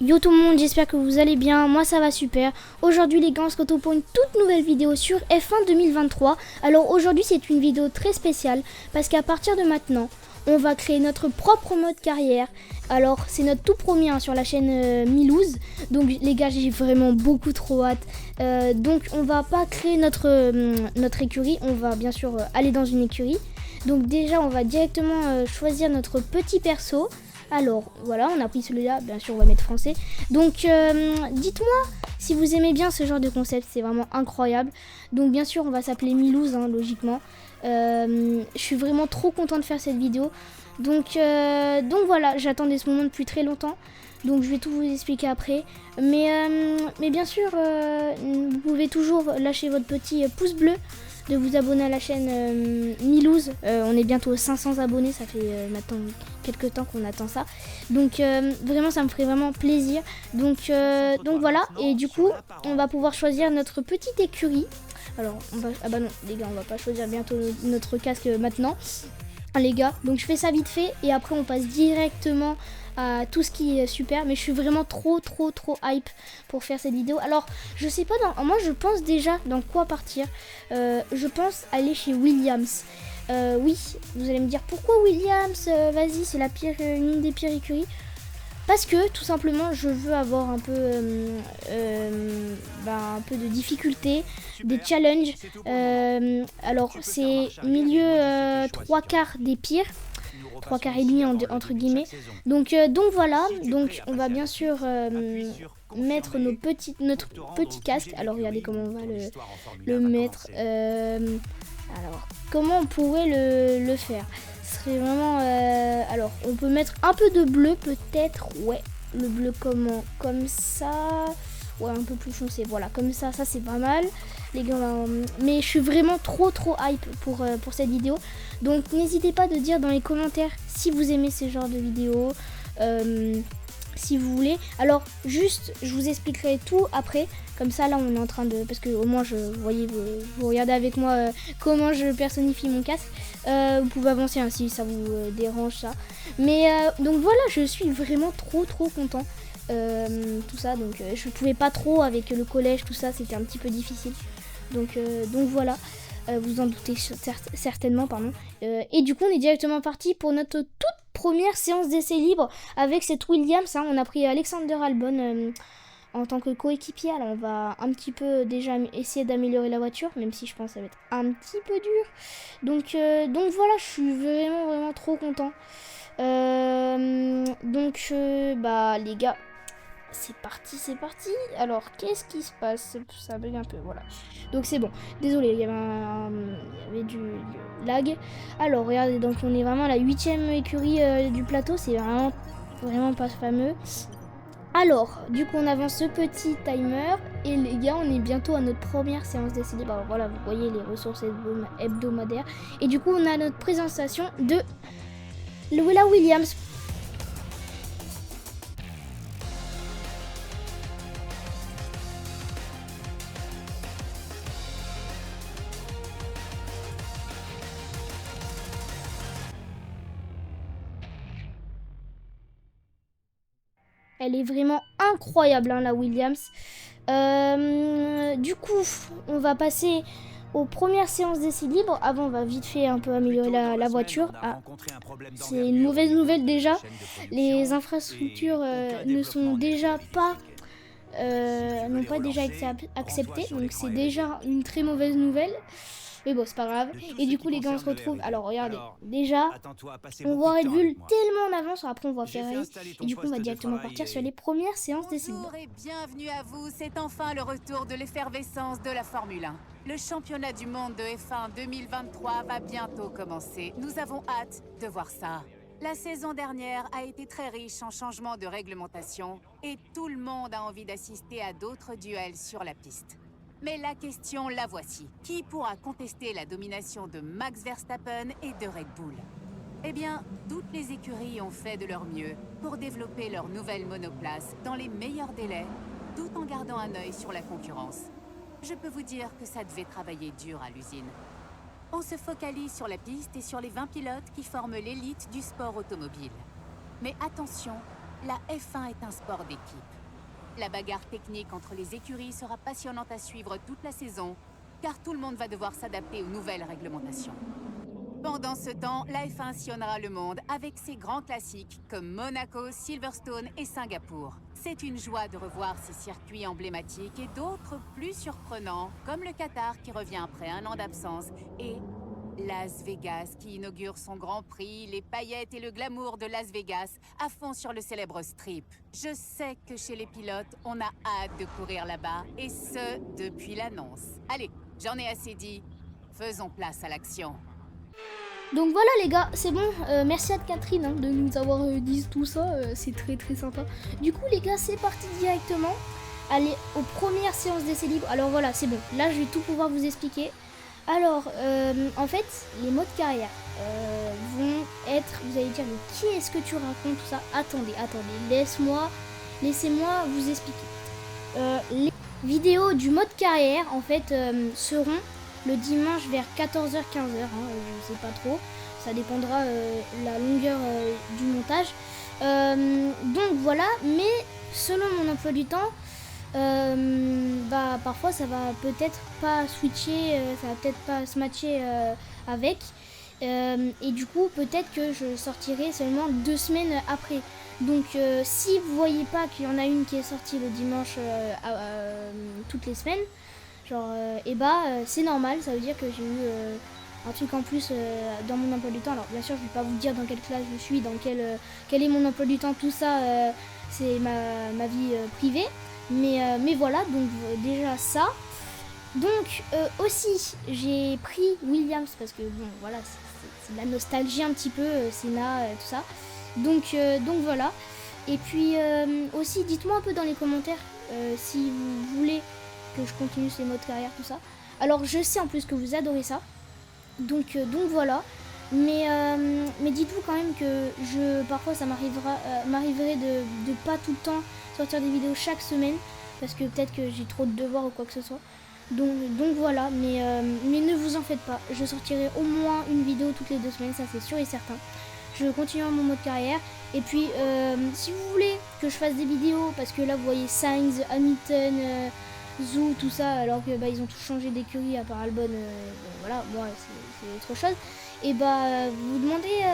Yo tout le monde, j'espère que vous allez bien, moi ça va super. Aujourd'hui les gars, on se retrouve pour une toute nouvelle vidéo sur F1 2023. Alors aujourd'hui c'est une vidéo très spéciale parce qu'à partir de maintenant, on va créer notre propre mode carrière. Alors c'est notre tout premier sur la chaîne Milouz. Donc les gars, j'ai vraiment beaucoup trop hâte. Donc on va pas créer notre écurie, on va bien sûr aller dans une écurie. Donc déjà on va directement choisir notre petit perso. Alors voilà, on a pris celui-là, bien sûr on va mettre français. Donc dites-moi si vous aimez bien ce genre de concept, c'est vraiment incroyable. Donc bien sûr on va s'appeler Milouz, logiquement. Je suis vraiment trop content de faire cette vidéo. Donc voilà, j'attendais ce moment depuis très longtemps. Donc je vais tout vous expliquer après. Mais bien sûr, vous pouvez toujours lâcher votre petit pouce bleu, de vous abonner à la chaîne Milouz. On est bientôt aux 500 abonnés, ça fait maintenant quelques temps qu'on attend ça. Donc vraiment ça me ferait vraiment plaisir. Donc voilà, et du coup on va pouvoir choisir notre petite écurie. Alors ah bah non les gars, on va pas choisir bientôt notre casque maintenant. Les gars, donc je fais ça vite fait et après on passe directement à tout ce qui est super, mais je suis vraiment trop hype pour faire cette vidéo. Alors je sais pas, moi je pense déjà dans quoi partir. Je pense aller chez Williams. Oui, vous allez me dire pourquoi Williams, vas-y, c'est la pire, une des pires écuries. Parce que tout simplement je veux avoir un peu de difficulté, des challenges. Alors c'est milieu 3/4 des pires, 3/4 et demi entre guillemets. Donc voilà, donc on va bien sûr mettre notre petit casque. Alors regardez comment on va le mettre. Alors comment on pourrait le faire? Serait vraiment alors on peut mettre un peu de bleu peut-être, ouais, le bleu comment, comme ça, ouais, un peu plus foncé, voilà, comme ça c'est pas mal les gars. Mais je suis vraiment trop hype pour cette vidéo, donc n'hésitez pas de dire dans les commentaires si vous aimez ce genre de vidéo, si vous voulez. Alors juste je vous expliquerai tout après, comme ça là on est en train de, parce que au moins vous voyez, vous regardez avec moi comment je personnifie mon casque. Vous pouvez avancer si ça vous dérange ça. Mais donc voilà, je suis vraiment trop content. Tout ça, donc je pouvais pas trop avec le collège, tout ça, c'était un petit peu difficile. Donc voilà, vous en doutez certainement, pardon. Et du coup, on est directement parti pour notre toute première séance d'essai libre avec cette Williams. On a pris Alexander Albon en tant que coéquipier. Alors on va un petit peu déjà essayer d'améliorer la voiture, même si je pense que ça va être un petit peu dur. Donc voilà, je suis vraiment trop content. Bah les gars, c'est parti. Alors qu'est-ce qui se passe? Ça bug un peu, voilà. Donc c'est bon. Désolé, il y avait du lag. Alors regardez, donc on est vraiment à la 8ème écurie du plateau. C'est vraiment pas fameux. Alors, du coup, on avance ce petit timer et les gars, on est bientôt à notre première séance d'essai libre. Alors voilà, vous voyez les ressources hebdomadaires. Et du coup, on a notre présentation de la Williams. Elle est vraiment incroyable, la Williams. Du coup, on va passer aux premières séances d'essai libre. Avant, on va vite fait un peu améliorer la voiture. Ah, c'est une mauvaise nouvelle déjà. Les infrastructures ne sont déjà pas n'ont pas déjà été acceptées, donc c'est déjà une très mauvaise nouvelle. Mais bon, c'est pas grave. Et du coup, les gars, on se retrouve. Alors, regardez, déjà, on voit Red Bull tellement en avance. Après, on voit Ferrari. Et du coup, on va directement partir sur les premières séances d'essai libre. Bonjour et bienvenue à vous. C'est enfin le retour de l'effervescence de la Formule 1. Le championnat du monde de F1 2023 va bientôt commencer. Nous avons hâte de voir ça. La saison dernière a été très riche en changements de réglementation et tout le monde a envie d'assister à d'autres duels sur la piste. Mais la question, la voici. Qui pourra contester la domination de Max Verstappen et de Red Bull? Eh bien, toutes les écuries ont fait de leur mieux pour développer leur nouvelle monoplace dans les meilleurs délais, tout en gardant un œil sur la concurrence. Je peux vous dire que ça devait travailler dur à l'usine. On se focalise sur la piste et sur les 20 pilotes qui forment l'élite du sport automobile. Mais attention, La F1 est un sport d'équipe. La bagarre technique entre les écuries sera passionnante à suivre toute la saison, car tout le monde va devoir s'adapter aux nouvelles réglementations. Pendant ce temps, la F1 sillonnera le monde avec ses grands classiques comme Monaco, Silverstone et Singapour. C'est une joie de revoir ces circuits emblématiques et d'autres plus surprenants, comme le Qatar qui revient après un an d'absence et Las Vegas qui inaugure son Grand Prix, les paillettes et le glamour de Las Vegas à fond sur le célèbre Strip. Je sais que chez les pilotes, on a hâte de courir là-bas, et ce, depuis l'annonce. Allez, j'en ai assez dit, faisons place à l'action. Donc voilà les gars, c'est bon, merci à Catherine hein, de nous avoir dit tout ça, c'est très très sympa. Du coup les gars, c'est parti directement, allez aux premières séances d'essai libre. Alors voilà, c'est bon, là je vais tout pouvoir vous expliquer. Alors, en fait, les modes carrière vont être, vous allez dire, mais qui est-ce que tu racontes tout ça? Attendez, laissez-moi vous expliquer. Les vidéos du mode carrière, en fait, seront le dimanche vers 14h-15h, je sais pas trop, ça dépendra la longueur du montage. Donc voilà, mais selon mon emploi du temps, parfois ça va peut-être pas switcher, ça va peut-être pas se matcher avec, et du coup peut-être que je sortirai seulement 2 semaines après. Donc si vous voyez pas qu'il y en a une qui est sortie le dimanche toutes les semaines, genre c'est normal, ça veut dire que j'ai eu un truc en plus dans mon emploi du temps. Alors bien sûr je vais pas vous dire dans quelle classe je suis, dans quel est mon emploi du temps, tout ça c'est ma vie privée. Mais voilà, donc déjà ça. Donc aussi j'ai pris Williams parce que bon voilà, c'est de la nostalgie un petit peu, Senna, tout ça. Donc voilà. Et puis aussi dites-moi un peu dans les commentaires si vous voulez que je continue ces modes carrière, tout ça. Alors je sais en plus que vous adorez ça. Donc voilà. Mais dites-vous quand même que parfois ça m'arriverait de pas tout le temps sortir des vidéos chaque semaine, parce que peut-être que j'ai trop de devoirs ou quoi que ce soit. Donc voilà, mais ne vous en faites pas, je sortirai au moins une vidéo toutes les 2 semaines, ça c'est sûr et certain. Je continue mon mode carrière, et puis si vous voulez que je fasse des vidéos, parce que là vous voyez Sainz, Hamilton, Zhou, tout ça, alors que ils ont tous changé d'écurie à part Albon, voilà, moi c'est autre chose. Et vous demandez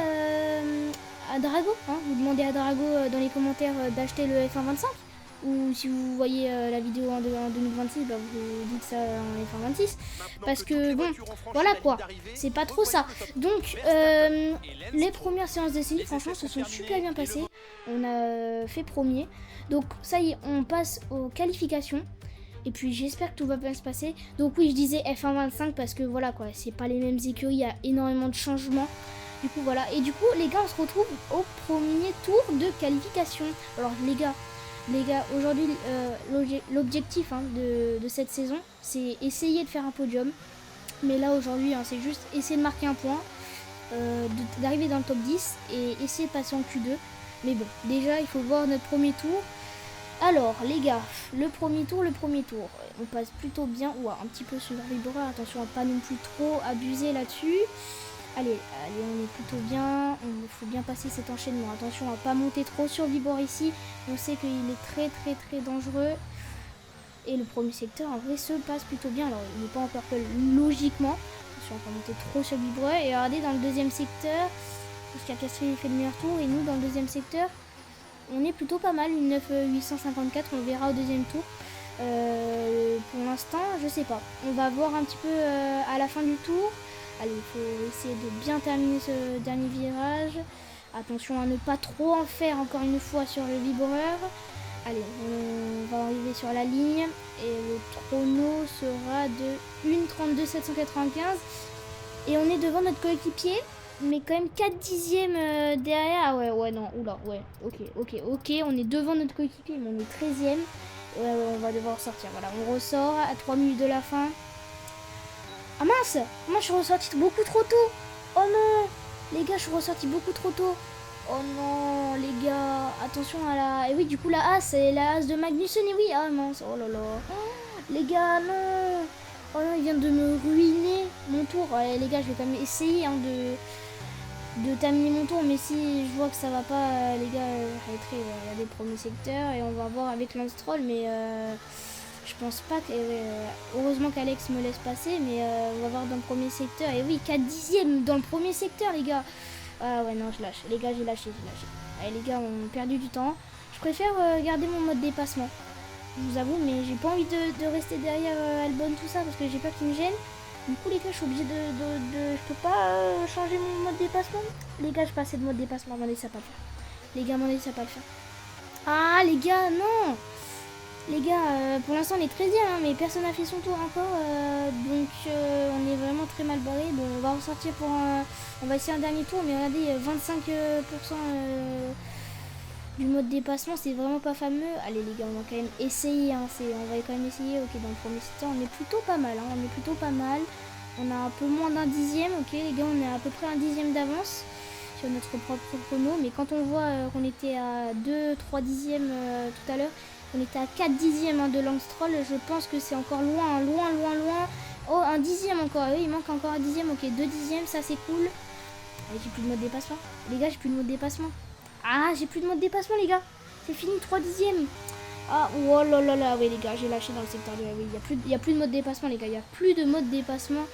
à Drago, vous demandez à Drago dans les commentaires d'acheter le F125, ou si vous voyez la vidéo en 2026, vous dites ça en F126, parce que bon, voilà quoi, c'est pas trop ça. Donc les premières séances d'essai, franchement, se sont super bien passées, on a fait premier, donc ça y est, on passe aux qualifications. Et puis j'espère que tout va bien se passer. Donc oui, je disais F125 parce que voilà quoi, c'est pas les mêmes écuries, il y a énormément de changements. Du coup voilà, et du coup les gars, on se retrouve au premier tour de qualification. Alors les gars, aujourd'hui l'objectif de cette saison, c'est essayer de faire un podium. Mais là aujourd'hui, c'est juste essayer de marquer un point, d'arriver dans le top 10 et essayer de passer en Q2. Mais bon, déjà il faut voir notre premier tour. Alors les gars, le premier tour, on passe plutôt bien, ou un petit peu sur le vibreur, attention à pas non plus trop abuser là-dessus. Allez, on est plutôt bien, il faut bien passer cet enchaînement, attention à pas monter trop sur le vibreur ici, on sait qu'il est très très très dangereux. Et le premier secteur en vrai se passe plutôt bien, alors il n'est pas encore que logiquement, attention à pas monter trop sur le vibreur. Et regardez dans le deuxième secteur, jusqu'à Castré fait le meilleur tour, et nous dans le deuxième secteur, on est plutôt pas mal, une 9,854, on verra au deuxième tour. Pour l'instant, je sais pas. On va voir un petit peu à la fin du tour. Allez, il faut essayer de bien terminer ce dernier virage. Attention à ne pas trop en faire encore une fois sur le vibreur. Allez, on va arriver sur la ligne. Et le chrono sera de 1,32,795. Et on est devant notre coéquipier. Mais quand même 4 dixièmes derrière. Ah ouais, non, oula, ouais, ok, on est devant notre coéquipier, mais on est 13ème. Ouais, on va devoir sortir, voilà, on ressort à 3 minutes de la fin. Ah mince, moi je suis ressorti beaucoup trop tôt. Oh non, les gars, je suis ressorti beaucoup trop tôt. Oh non, les gars, attention à la... Et oui, du coup, la As, c'est la As de Magnussen, et oui, ah mince, oh là là. Oh, les gars, non. Oh non, il vient de me ruiner mon tour. Allez, les gars, je vais quand même essayer de terminer mon tour, mais si je vois que ça va pas, les gars, il y a des premiers secteurs et on va voir avec Lance Troll, mais je pense pas que... heureusement qu'Alex me laisse passer, mais on va voir dans le premier secteur. Et oui, 4 dixièmes dans le premier secteur, les gars. Ah ouais, non, je lâche. Les gars, j'ai lâché. Allez, les gars, on a perdu du temps. Je préfère garder mon mode dépassement. Je vous avoue, mais j'ai pas envie de rester derrière Albon, tout ça, parce que j'ai peur qu'il me gêne. Du coup, les gars, je suis obligée je peux pas changer mon mode dépassement. Les gars, je passais de mode dépassement. Attendez, ça va pas le faire. Les gars, attendez, ça va pas le faire. Ah, les gars, non. Les gars, pour l'instant, on est 13e, hein, mais personne n'a fait son tour encore. Donc, on est vraiment très mal barré. Bon, on va ressortir pour un... On va essayer un dernier tour, mais regardez, 25% du mode dépassement, c'est vraiment pas fameux. Allez, les gars, on va quand même essayer. Hein, on va quand même essayer. Ok, dans le premier secteur, on est plutôt pas mal. Hein, on est plutôt pas mal. On a un peu moins d'un dixième. Ok, les gars, on est à peu près un dixième d'avance sur notre propre chrono. Mais quand on voit qu'on était à 2-3 dixièmes tout à l'heure, on était à 4 dixièmes hein, de Lance Troll. Je pense que c'est encore loin. Oh, un dixième encore. Oui, il manque encore un dixième. Ok, 2 dixièmes, ça c'est cool. Allez, j'ai plus de mode dépassement. Les gars, j'ai plus de mode dépassement. Ah, j'ai plus de mode dépassement, les gars. C'est fini, 3 dixièmes. Ah, oh là là là. Oui, les gars, j'ai lâché dans le secteur 2. Oui, il y a plus de mode dépassement, les gars. Il n'y a plus de mode dépassement.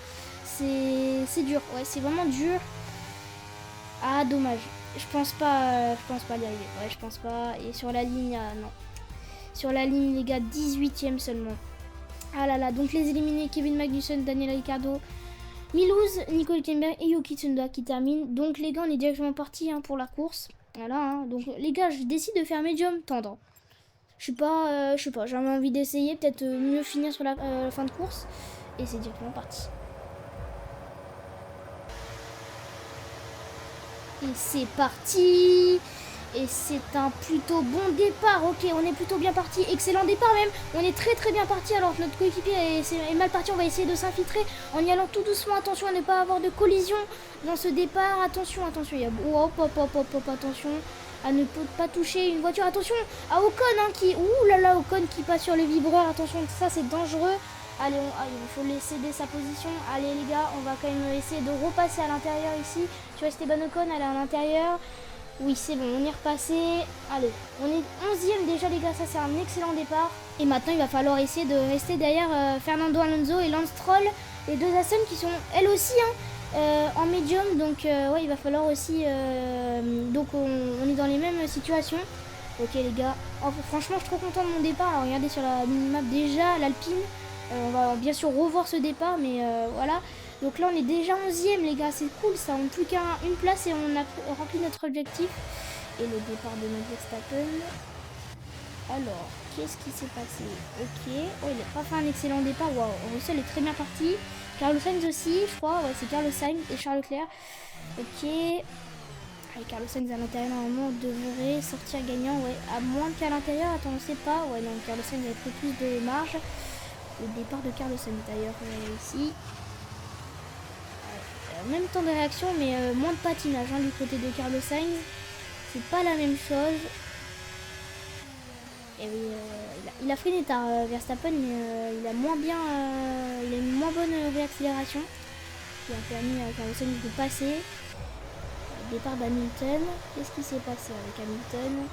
C'est dur. Ouais, c'est vraiment dur. Ah, dommage. Je pense pas y arriver. Ouais, je pense pas. Et sur la ligne, non. Sur la ligne, les gars, 18e seulement. Ah là là, donc les éliminés, Kevin Magnussen, Daniel Ricciardo, Milouz, Nico Hülkenberg et Yuki Tsunoda qui terminent. Donc les gars, on est directement parti hein, pour la course. Voilà, hein. Donc les gars, je décide de faire médium tendre. Je sais pas, j'avais envie d'essayer, peut-être mieux finir sur la fin de course. Et c'est directement parti. Et c'est parti. Et c'est un plutôt bon départ. Ok, on est plutôt bien parti. Excellent départ même. On est très très bien parti. Alors notre coéquipier est mal parti. On va essayer de s'infiltrer en y allant tout doucement. Attention à ne pas avoir de collision dans ce départ. Attention. Il y a... hop, attention à ne pas toucher une voiture. Attention à Ocon hein, qui... Ouh là là, Ocon qui passe sur le vibreur. Attention, ça c'est dangereux. Allez, il faut laisser céder sa position. Allez les gars, on va quand même essayer de repasser à l'intérieur ici. Sur Esteban Ocon, elle est à l'intérieur. Oui, c'est bon, on est repassé. Allez, on est 11e déjà, les gars. Ça, c'est un excellent départ. Et maintenant, il va falloir essayer de rester derrière Fernando Alonso et Lance Troll. Les deux Aston qui sont, elles aussi, en médium. Donc, ouais, il va falloir aussi... donc, on est dans les mêmes situations. Ok, les gars. Oh, franchement, je suis trop content de mon départ. Alors, regardez sur la minimap déjà, l'Alpine. On va bien sûr revoir ce départ, mais voilà. Donc là, on est déjà 11e, les gars. C'est cool, ça. On n'a plus qu'une place et on a rempli notre objectif. Et le départ de notre Verstappen. Alors, qu'est-ce qui s'est passé? Ok. Oh, il n'a pas fait un excellent départ. Waouh, Russell est très bien parti. Carlos Sainz aussi, je crois. Ouais, c'est Carlos Sainz et Charles Leclerc. Ok. Allez, Carlos Sainz à l'intérieur, normalement, devrait sortir gagnant. Ouais, à moins qu'à l'intérieur. Attends, on ne sait pas. Ouais, non, Carlos Sainz a pris plus de marge. Le départ de Carlos Sainz d'ailleurs, ici. Même temps de réaction, mais moins de patinage hein, du côté de Carlos Sainz. C'est pas la même chose. Et oui, il a freiné tard Verstappen, mais il a moins bien, il a une moins bonne réaccélération qui a permis à Carlos Sainz de passer. Départ d'Hamilton. Qu'est-ce qui s'est passé avec Hamilton?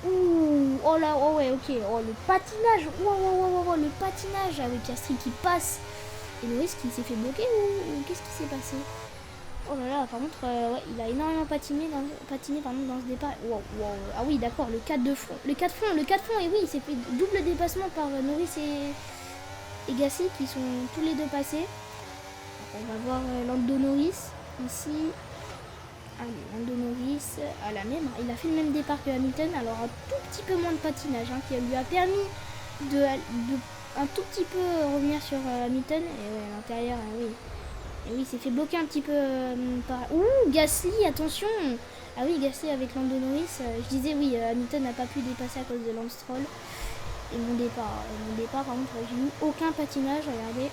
Ouh, oh là, oh ouais, ok. Oh le patinage, oh, le patinage avec Piastri qui passe. Et Norris qui s'est fait bloquer ou qu'est-ce qui s'est passé? Oh là là, par contre, ouais, il a énormément patiné dans ce départ. Wow. Ah oui, d'accord, le 4 de front. Le 4 front, et oui, il s'est fait double dépassement par Norris et Gasly qui sont tous les deux passés. On va voir Lando Norris ici. Allez, Lando Norris, à la même. Il a fait le même départ que Hamilton, alors un tout petit peu moins de patinage hein, qui lui a permis de un tout petit peu revenir sur Hamilton. Et ouais, à l'intérieur, oui. Et oui, il s'est fait bloquer un petit peu par... Ouh, Gasly, attention. Ah oui, Gasly avec Lando Norris. Je disais, oui, Hamilton n'a pas pu dépasser à cause de Lance Troll. Et mon départ, par contre, j'ai eu aucun patinage, regardez.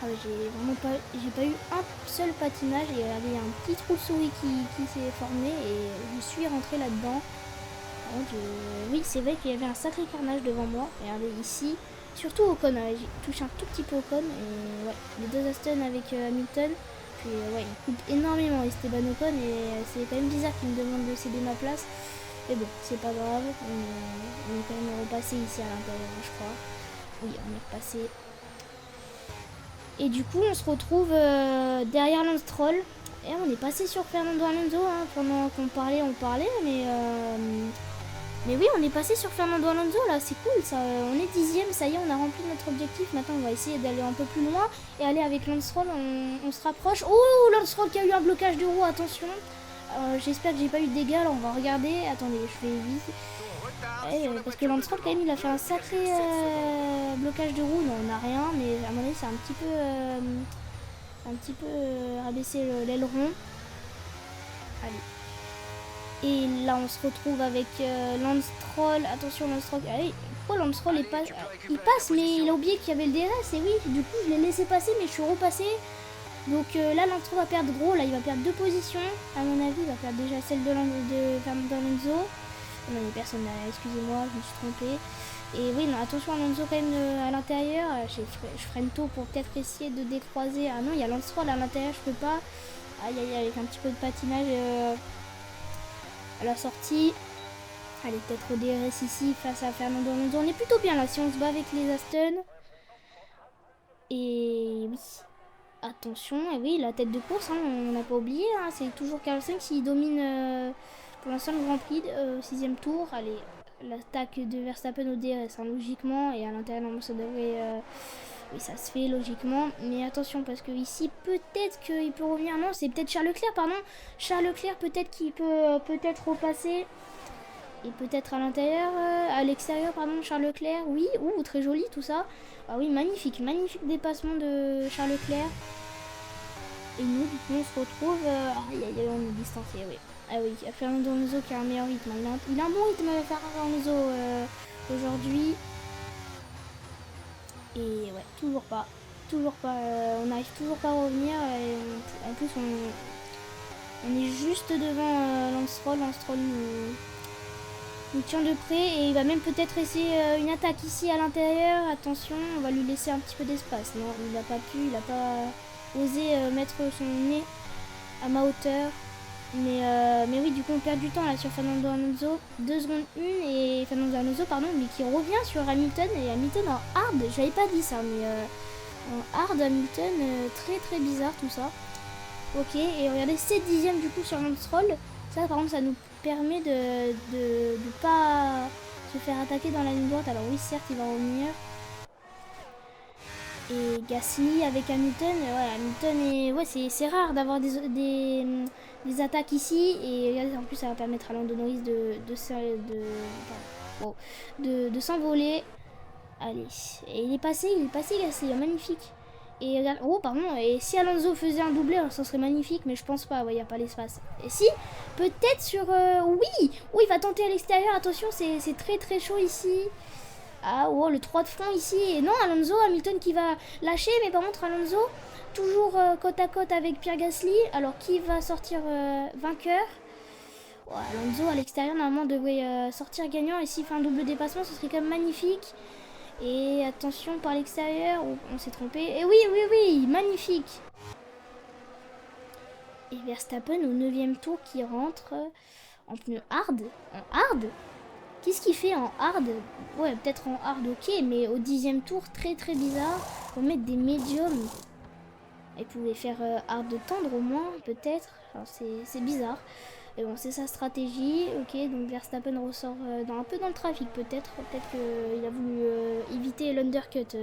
Ah, j'ai pas eu un seul patinage. Et regardez, il y a un petit trou de souris qui s'est formé et je suis rentrée là-dedans. Oui, c'est vrai qu'il y avait un sacré carnage devant moi. Regardez ici. Surtout Ocon, j'ai touché un tout petit peu Ocon. Et ouais, les deux Aston avec Hamilton. puis ouais, il coupe énormément Esteban Ocon et c'est quand même bizarre qu'il me demande de céder ma place. Mais bon, c'est pas grave, on est quand même repassé ici à l'intérieur, je crois. Oui, on est repassé. Et du coup, on se retrouve derrière Lance Stroll. Et on est passé sur Fernando Alonso, hein, pendant qu'on parlait, on parlait, mais oui, on est passé sur Fernando Alonso, là, c'est cool, ça. On est 10e, ça y est, on a rempli notre objectif. Maintenant, on va essayer d'aller un peu plus loin et aller avec Lance Stroll, on se rapproche. Oh, Lance Stroll qui a eu un blocage de roue, attention. J'espère que j'ai pas eu de dégâts, alors on va regarder. Attendez, je fais vite. Parce que Lance Stroll, quand même, il a fait un sacré blocage de roue. Non, on n'a rien, mais à mon avis, c'est un petit peu rabaissé l'aileron. Allez. Et là, on se retrouve avec Lance Stroll. Attention, Lance Stroll. Allez, pourquoi Lance Stroll il passe, mais il a oublié qu'il y avait le DRS. Et oui, du coup, je l'ai laissé passer, mais je suis repassé. Donc là, Lance Stroll va perdre gros. Là, il va perdre 2 positions. À mon avis, il va perdre déjà celle de Fernando Alonso. Non, il n'y a personne derrière, excusez-moi, je me suis trompée. Et oui, non, attention à Alonso quand même à l'intérieur. Je freine tôt pour peut-être essayer de décroiser. Ah non, il y a Lance Stroll à l'intérieur, je peux pas. Aïe, aïe, avec un petit peu de patinage à la sortie. Allez, peut-être au DRS ici face à Fernando Alonso. On est plutôt bien là si on se bat avec les Aston. Et oui. Attention, et oui, la tête de course, hein, on n'a pas oublié, hein, c'est toujours Carlos Sainz qui domine pour l'instant le Grand Prix, 6e tour. Allez, l'attaque de Verstappen au DRS, hein, logiquement, et à l'intérieur, ça devrait... oui, ça se fait logiquement, mais attention, parce que ici, peut-être qu'il peut revenir. Non, c'est peut-être Charles Leclerc, pardon. Charles Leclerc, peut-être qu'il peut peut-être repasser. Et peut-être à l'intérieur, à l'extérieur, pardon, Charles Leclerc. Oui, ouh, très joli tout ça. Ah oui, magnifique, magnifique dépassement de Charles Leclerc. Et nous, du coup, on se retrouve... aïe, aïe, aïe, on est distancé, oui. Ah oui, il y a Fernando Alonso qui a un meilleur rythme. Il a un bon rythme, Fernando Alonso, aujourd'hui. Et ouais, toujours pas. Toujours pas. On n'arrive toujours pas à revenir. Et en plus, on est juste devant Lance Stroll. Lance Stroll nous tient de près. Et il va même peut-être essayer une attaque ici à l'intérieur. Attention, on va lui laisser un petit peu d'espace. Non, il n'a pas pu. Il n'a pas osé mettre son nez à ma hauteur. Mais oui, du coup, on perd du temps là sur Fernando Alonso. 2 secondes 1 et Fernando Alonso, pardon, mais qui revient sur Hamilton. Et Hamilton en hard, j'avais pas dit ça, mais en hard Hamilton, très très bizarre tout ça. Ok, et regardez, c'est 10e du coup sur Lance Stroll. Ça, par contre, ça nous permet de pas se faire attaquer dans la ligne droite. Alors oui, certes, il va revenir. Et Gasly avec Hamilton, ouais, Hamilton est... Ouais, c'est rare d'avoir des attaques ici. Et en plus, ça va permettre à Lando Norris de s'envoler. Allez, et il est passé Gasly, magnifique. Et regarde, oh pardon, et si Alonso faisait un doublé, alors ça serait magnifique, mais je pense pas, ouais, il n'y a pas l'espace. Et si, peut-être sur... oui, il va tenter à l'extérieur, attention, c'est très très chaud ici. Ah, oh, le 3 de front ici. Et non, Alonso, Hamilton qui va lâcher, mais par contre, Alonso, toujours côte à côte avec Pierre Gasly. Alors, qui va sortir vainqueur? Oh, Alonso, à l'extérieur, normalement, devrait sortir gagnant. Et s'il fait un double dépassement, ce serait quand même magnifique. Et attention, par l'extérieur, oh, on s'est trompé. Et oui, magnifique. Et Verstappen au 9e tour qui rentre en pneu hard. En hard? Qu'est-ce qu'il fait en hard? Ouais, peut-être en hard, ok, mais au 10e tour, très très bizarre. Faut mettre des médiums. Il pouvait faire hard tendre au moins, peut-être. Alors c'est bizarre. Et bon, c'est sa stratégie. Ok, donc Verstappen ressort un peu dans le trafic, peut-être. Peut-être qu'il a voulu éviter l'undercut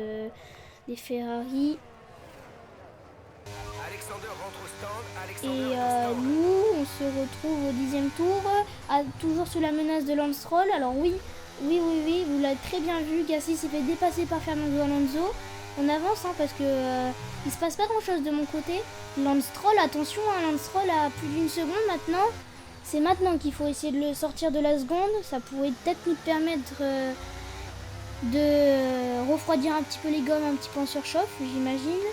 des Ferrari. Et nous, on se retrouve au 10e tour, toujours sous la menace de Lance Stroll. Alors oui, vous l'avez très bien vu, Gasly s'est fait dépasser par Fernando Alonso. On avance, hein, parce que il se passe pas grand chose de mon côté. Lance Stroll, attention, hein, Lance Stroll a plus d'une seconde maintenant. C'est maintenant qu'il faut essayer de le sortir de la seconde. Ça pourrait peut-être nous permettre de refroidir un petit peu les gommes, un petit peu en surchauffe, j'imagine.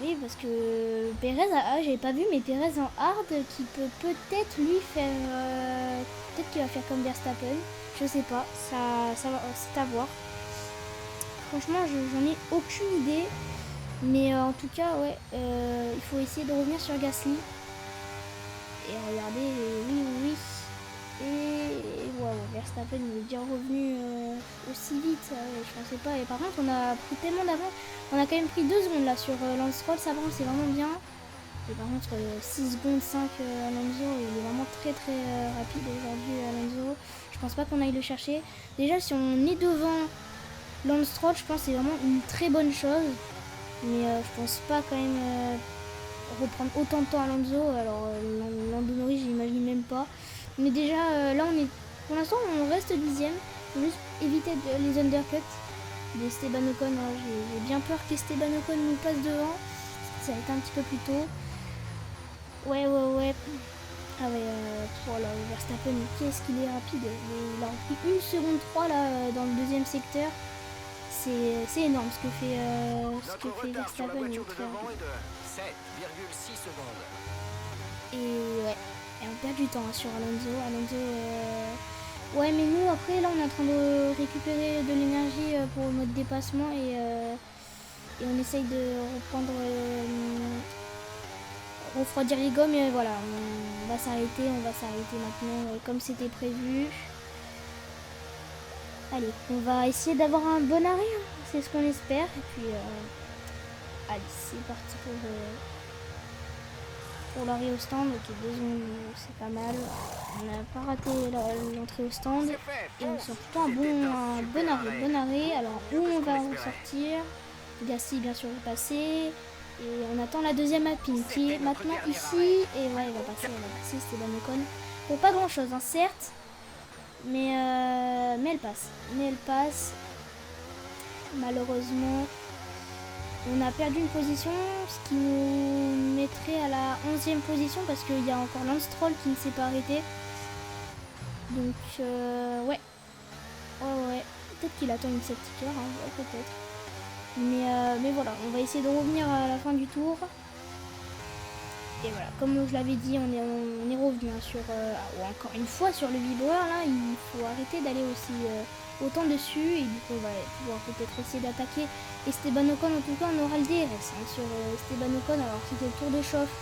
Oui, parce que Perez, j'avais pas vu, mais Perez en hard qui peut peut-être lui faire... peut-être qu'il va faire comme Verstappen. Je sais pas, c'est à voir. Franchement, j'en ai aucune idée. Mais en tout cas, ouais, il faut essayer de revenir sur Gasly. Et regardez, oui, oui. Et waouh, Verstappen il est déjà revenu aussi vite. Je pensais pas. Et par contre, on a pris tellement d'avance. On a quand même pris 2 secondes là sur Lance Stroll. Ça avance, c'est vraiment bien. Et par contre, 6 secondes 5 Alonso, il est vraiment très très rapide aujourd'hui Alonso. Je pense pas qu'on aille le chercher. Déjà, si on est devant Lance Stroll, je pense que c'est vraiment une très bonne chose. Mais je pense pas quand même reprendre autant de temps à Alonso. Alors, Lando Norris, j'imagine même pas. Mais déjà, là, on est. Pour l'instant, on reste 10ème. Il faut juste éviter les undercuts d'Esteban Ocon. J'ai bien peur qu'Esteban Ocon nous passe devant. Ça a été un petit peu plus tôt. Ouais. Ah ouais, voilà, Verstappen, qu'est-ce qu'il est rapide. Il a repris 1 seconde 3 là, dans le deuxième secteur. C'est énorme ce que fait Verstappen. Il est très rapide. 7,6 secondes. Et ouais, et on perd du temps sur Alonso. Ouais, mais nous, après, là, on est en train de récupérer de l'énergie pour notre dépassement et on essaye de reprendre, refroidir les gommes et voilà, on va s'arrêter maintenant comme c'était prévu. Allez, on va essayer d'avoir un bon arrêt, hein. C'est ce qu'on espère. Et puis, allez, c'est parti pour l'arrêt au stand. Ok, 2 secondes, c'est pas mal. On n'a pas raté l'entrée au stand. Et on sort plutôt un bon arrêt. Alors, où on va ressortir? Gasly, bien sûr, est passé. Et on attend la deuxième Alpine qui est maintenant ici. Et ouais, elle va passer, Esteban Ocon. Pour pas grand chose, hein, certes. Mais elle passe. Malheureusement, on a perdu une position, ce qui nous mettrait à la 11e position parce qu'il y a encore Lance Stroll qui ne s'est pas arrêté. Donc, ouais. Peut-être qu'il attend une safety car, hein, ouais, peut-être. Mais voilà, on va essayer de revenir à la fin du tour. Et voilà, comme je l'avais dit, on est revenu hein, sur encore une fois sur le vibreur. Là, il faut arrêter d'aller aussi autant dessus. Et du coup, on va pouvoir peut-être essayer d'attaquer Esteban Ocon. En tout cas, on aura le DRS hein, sur Esteban Ocon. Alors, c'était le tour de chauffe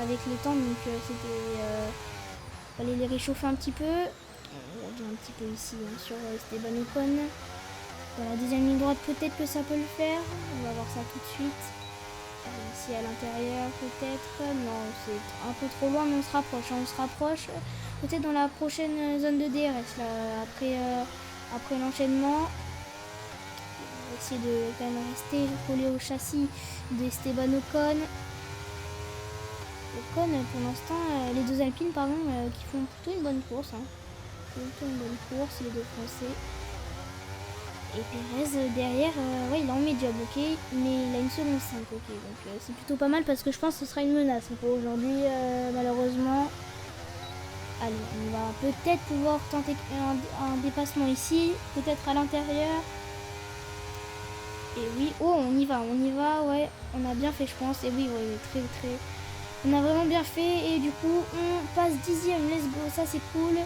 avec le temps, donc fallait les réchauffer un petit peu. On revient un petit peu ici hein, sur Esteban Ocon. Dans la deuxième ligne droite, peut-être que ça peut le faire. On va voir ça tout de suite. Ici à l'intérieur peut-être, non c'est un peu trop loin mais on se rapproche, peut-être dans la prochaine zone de DRS là, après l'enchaînement. On va essayer de quand même rester collé au châssis d'Esteban Ocon. Ocon pour l'instant, les deux Alpines pardon, qui font plutôt une bonne course, hein. Les deux Français. Et Pérez derrière, ouais, il est en médium, ok, mais il a 1 seconde 5, ok, donc c'est plutôt pas mal parce que je pense que ce sera une menace pour aujourd'hui, malheureusement. Allez, on va peut-être pouvoir tenter un dépassement ici, peut-être à l'intérieur. Et oui, oh, on y va, ouais, on a bien fait, je pense, et oui, très, on a vraiment bien fait, et du coup, on passe 10ème, let's go, ça c'est cool.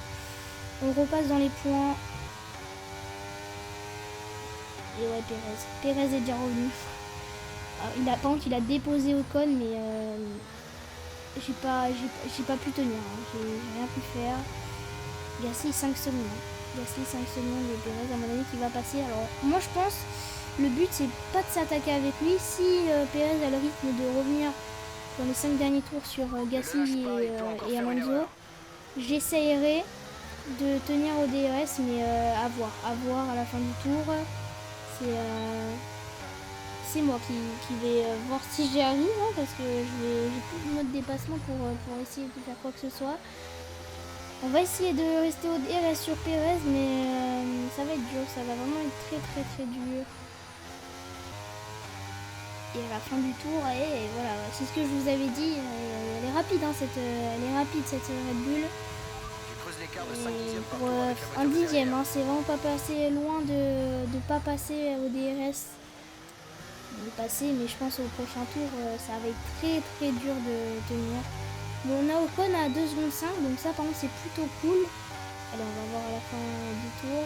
On repasse dans les points. Et ouais, Pérez est déjà revenu. Par contre, il a déposé Ocon, mais j'ai pas pu tenir. Hein. J'ai rien pu faire. Gasly 5 secondes. Et Pérez, à mon avis, qui va passer. Alors, moi, je pense, le but, c'est pas de s'attaquer avec lui. Si Pérez a le rythme de revenir dans les 5 derniers tours sur Gasly et Alonso, j'essayerai de tenir au DRS, mais à voir à la fin du tour. C'est moi qui vais voir si j'y arrive hein, parce que j'ai plus de mode dépassement pour essayer de faire quoi que ce soit. On va essayer de rester au DRS sur Pérez, mais ça va être dur, ça va vraiment être très dur. Et à la fin du tour, et voilà, c'est ce que je vous avais dit, elle est rapide hein, cette Red Bull. Pour un 10ème, hein, c'est vraiment pas passé loin de pas passer au DRS. De passer, mais je pense au prochain tour, ça va être très dur de tenir. Bon, on a Ocon à 2 secondes 5, donc ça par contre c'est plutôt cool. Allez, on va voir à la fin du tour.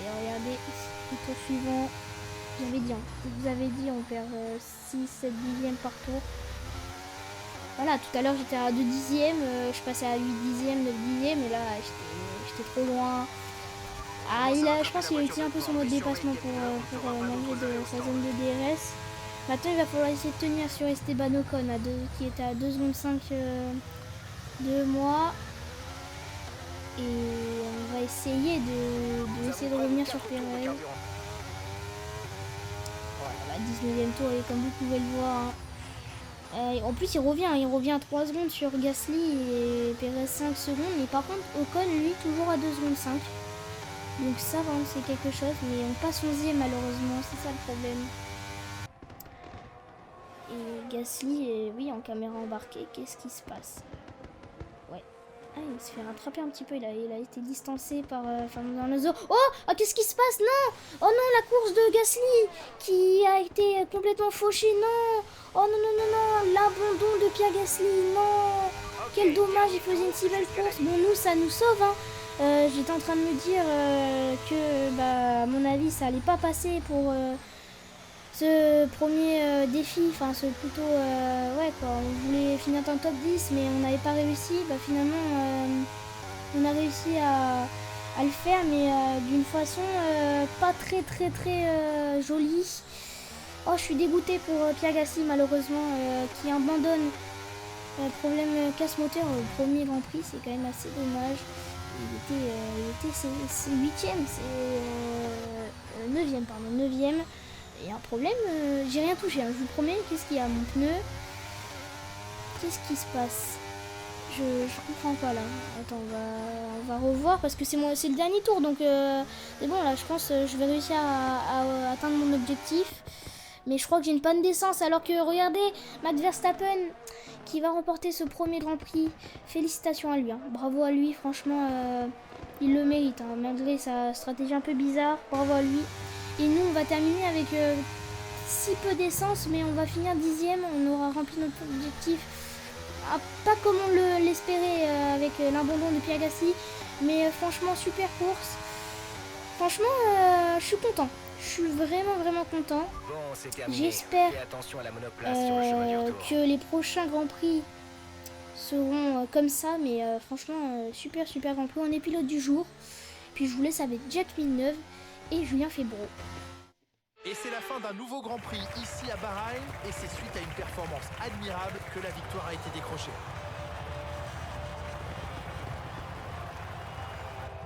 Et regardez, le tour suivant, j'avais dit, hein. Je vous avais dit, on perd 6, 7 dixièmes par tour. Voilà, tout à l'heure j'étais à 2 dixièmes, je passais à 8 dixièmes, 9 dixièmes, et là j'étais trop loin. Ah, je pense qu'il a utilisé un peu son mode dépassement pour manger de sa zone de DRS. Maintenant il va falloir essayer de tenir sur Esteban Ocon qui était à 2 secondes 5 de moi. Et on va essayer de revenir sur Perez. Voilà, 19e tour, et comme vous pouvez le voir, hein. En plus il revient à 3 secondes sur Gasly et Perez 5 secondes. Mais par contre Ocon lui toujours à 2 secondes 5. Donc ça vraiment c'est quelque chose. Mais on passe 11e malheureusement, c'est ça le problème. Et Gasly, oui, en caméra embarquée, qu'est-ce qui se passe? Ouais. Ah, il se fait rattraper un petit peu, il a été distancé par Fernando Alonso. Oh, ah, qu'est-ce qui se passe? Non! Oh non, la course de Gasly qui a été complètement fauchée, non! Oh non, non, non, non, l'abandon de Pierre Gasly, non! Quel dommage, il faisait une si belle course. Bon, nous, ça nous sauve, hein. J'étais en train de me dire que, à mon avis, ça allait pas passer pour ce premier défi, enfin plutôt ouais quoi, on voulait finir dans le top 10 mais on n'avait pas réussi. Finalement on a réussi à le faire, mais d'une façon pas très jolie. Oh, je suis dégoûtée pour Pierre Gasly malheureusement, qui abandonne. Problème casse moteur au premier Grand Prix, c'est quand même assez dommage. Il était 8ème, c'est 9ème pardon, 9ème. Il y a un problème, j'ai rien touché, hein, je vous promets. Qu'est-ce qu'il y a, mon pneu? Qu'est-ce qui se passe? Je comprends pas là. Attends, on va revoir parce que c'est le dernier tour, donc c'est bon là, je pense que je vais réussir à atteindre mon objectif. Mais je crois que j'ai une panne d'essence, alors que regardez, Max Verstappen qui va remporter ce premier Grand Prix. Félicitations à lui, hein. Bravo à lui, franchement, il le mérite, hein, malgré sa stratégie un peu bizarre. Bravo à lui. Et nous, on va terminer avec si peu d'essence, mais on va finir 10ème. On aura rempli notre objectif. Ah, pas comme on l'espérait avec l'abandon de Pierre Gasly. Mais franchement, super course. Franchement, je suis content. Je suis vraiment content. Bon, j'espère que les prochains Grands Prix seront comme ça. Mais franchement, super Grand Prix. On est pilote du jour. Puis je vous laisse avec Jack Villeneuve et Julien Febvre. Et c'est la fin d'un nouveau Grand Prix ici à Bahreïn, et c'est suite à une performance admirable que la victoire a été décrochée.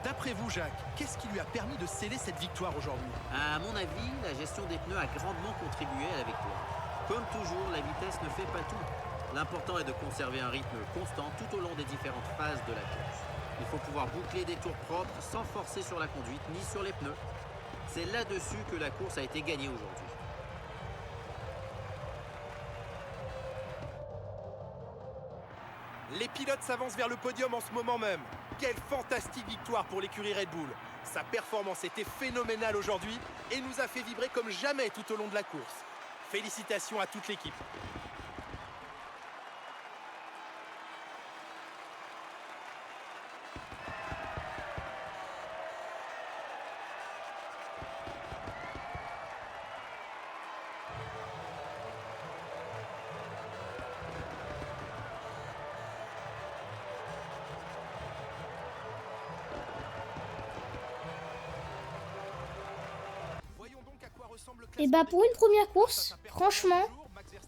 D'après vous, Jacques, qu'est-ce qui lui a permis de sceller cette victoire aujourd'hui? À mon avis, la gestion des pneus a grandement contribué à la victoire. Comme toujours, la vitesse ne fait pas tout. L'important est de conserver un rythme constant tout au long des différentes phases de la course. Il faut pouvoir boucler des tours propres sans forcer sur la conduite ni sur les pneus. C'est là-dessus que la course a été gagnée aujourd'hui. Les pilotes s'avancent vers le podium en ce moment même. Quelle fantastique victoire pour l'écurie Red Bull. Sa performance était phénoménale aujourd'hui et nous a fait vibrer comme jamais tout au long de la course. Félicitations à toute l'équipe. Et pour une première course, franchement,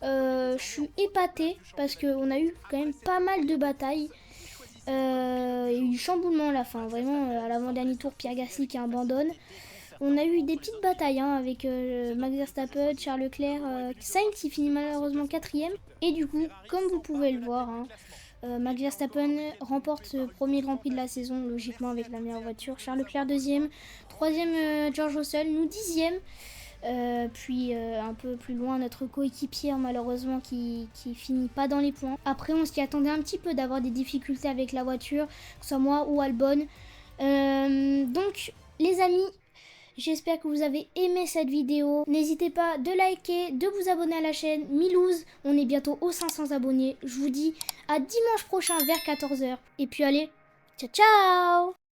je suis épatée parce qu'on a eu quand même pas mal de batailles. Il y a eu du chamboulement à la fin, vraiment à l'avant-dernier tour, Pierre Gasly qui abandonne. On a eu des petites batailles avec Max Verstappen, Charles Leclerc, Sainz qui finit malheureusement 4ème. Et du coup, comme vous pouvez le voir, Max Verstappen remporte ce premier Grand Prix de la saison, logiquement avec la meilleure voiture. Charles Leclerc 2ème, 3ème George Russell, nous 10ème. Puis un peu plus loin notre coéquipier malheureusement qui finit pas dans les points. Après on s'y attendait un petit peu d'avoir des difficultés avec la voiture, que ce soit moi ou Albon. Donc les amis, j'espère que vous avez aimé cette vidéo. N'hésitez pas de liker, de vous abonner à la chaîne Milouz. On est bientôt aux 500 abonnés. Je vous dis à dimanche prochain vers 14h. Et puis allez, ciao ciao.